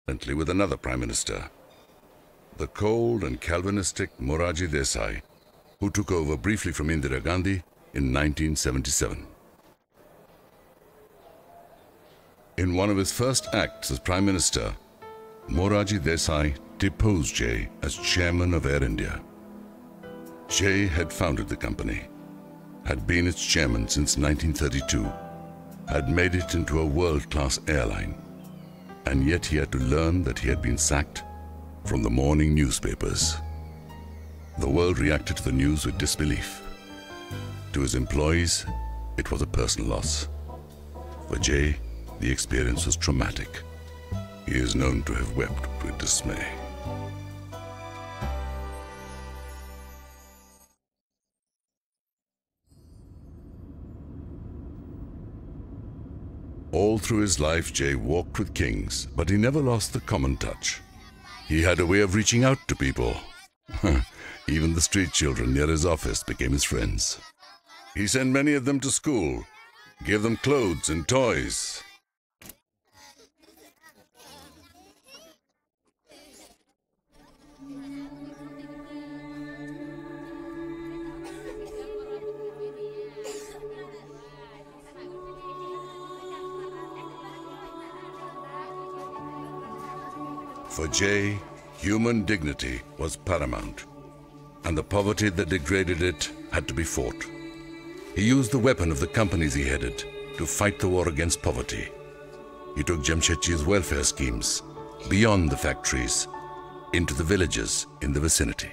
with another Prime Minister, the cold and Calvinistic Morarji Desai, who took over briefly from Indira Gandhi in 1977. In one of his first acts as Prime Minister, Morarji Desai deposed Jay as chairman of Air India. Jay had founded the company, had been its chairman since 1932, had made it into a world-class airline, and yet he had to learn that he had been sacked from the morning newspapers. The world reacted to the news with disbelief. To his employees, it was a personal loss. For Jay, the experience was traumatic. He is known to have wept with dismay. All through his life, Jay walked with kings, but he never lost the common touch. He had a way of reaching out to people. Even the street children near his office became his friends. He sent many of them to school, gave them clothes and toys. For Jay, human dignity was paramount, and the poverty that degraded it had to be fought. He used the weapon of the companies he headed to fight the war against poverty. He took Jamsetji's welfare schemes beyond the factories into the villages in the vicinity.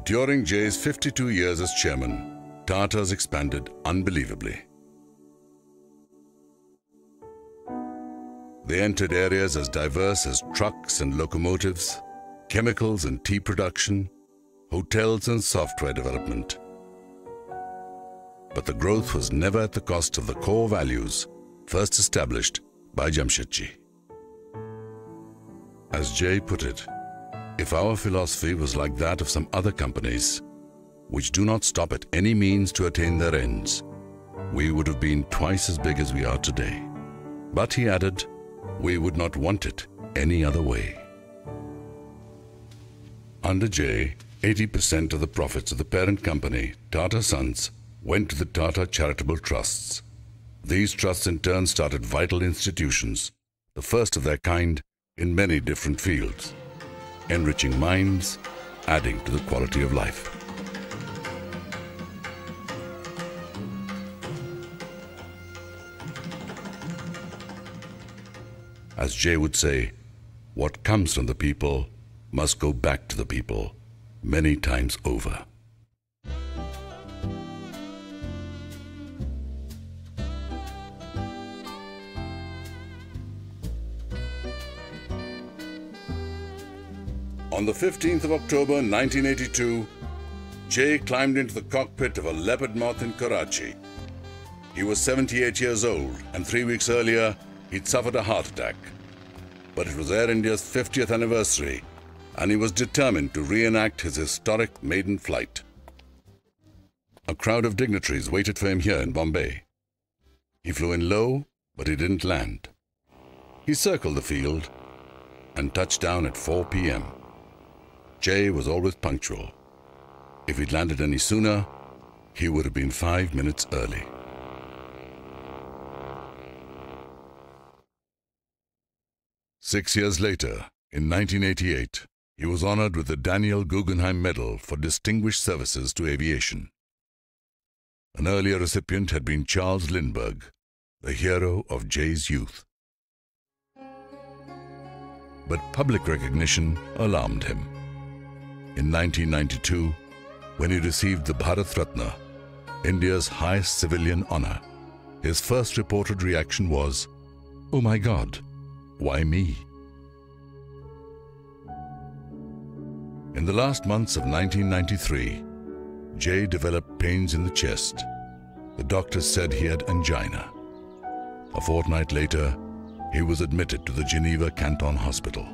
During Jay's 52 years as chairman, Tata's expanded unbelievably. They entered areas as diverse as trucks and locomotives, chemicals and tea production, hotels and software development. But the growth was never at the cost of the core values first established by Jamsetji. As Jay put it, if our philosophy was like that of some other companies, which do not stop at any means to attain their ends, we would have been twice as big as we are today. But he added, we would not want it any other way. Under Jay, 80% of the profits of the parent company, Tata Sons, went to the Tata charitable trusts. These trusts in turn started vital institutions, the first of their kind in many different fields, enriching minds, adding to the quality of life. As Jay would say, what comes from the people must go back to the people many times over. On the 15th of October 1982, Jay climbed into the cockpit of a Leopard moth in Karachi. He was 78 years old, and 3 weeks earlier, he'd suffered a heart attack. But it was Air India's 50th anniversary, and he was determined to reenact his historic maiden flight. A crowd of dignitaries waited for him here in Bombay. He flew in low, but he didn't land. He circled the field and touched down at 4 p.m. Jay was always punctual. If he'd landed any sooner, he would have been 5 minutes early. Six years later, in 1988, he was honored with the Daniel Guggenheim Medal for Distinguished Services to Aviation. An earlier recipient had been Charles Lindbergh, the hero of Jay's youth. But public recognition alarmed him. In 1992, when he received the Bharat Ratna, India's highest civilian honor, his first reported reaction was, "Oh my God, why me?" In the last months of 1993, Jay developed pains in the chest. The doctors said he had angina. A fortnight later, he was admitted to the Geneva Canton Hospital.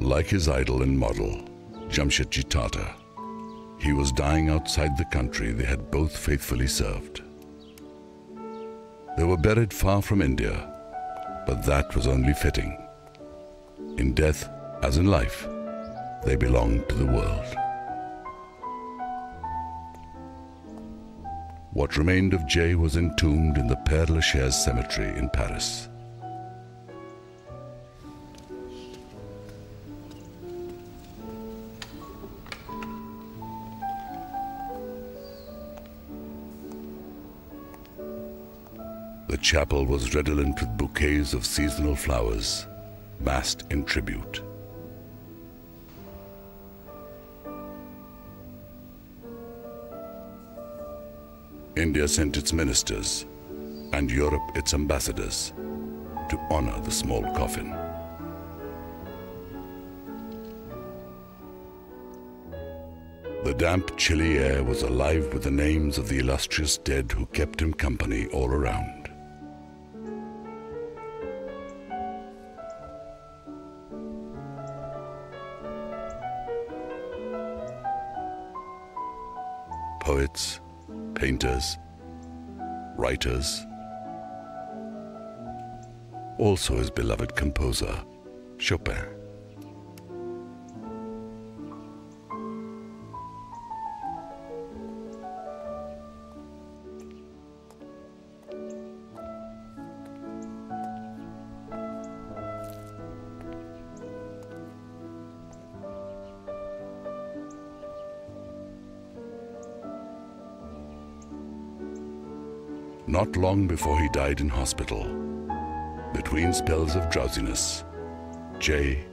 Like his idol and model, Jamsetji Tata, he was dying outside the country they had both faithfully served. They were buried far from India, but that was only fitting. In death, as in life, they belonged to the world. What remained of Jay was entombed in the Père Lachaise cemetery in Paris. The chapel was redolent with bouquets of seasonal flowers, massed in tribute. India sent its ministers, and Europe its ambassadors, to honor the small coffin. The damp, chilly air was alive with the names of the illustrious dead who kept him company all around. Poets, painters, writers, also his beloved composer, Chopin. Not long before he died in hospital, between spells of drowsiness, Jay,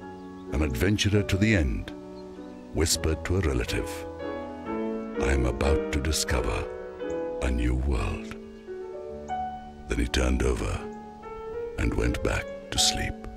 an adventurer to the end, whispered to a relative, "I am about to discover a new world." Then he turned over and went back to sleep.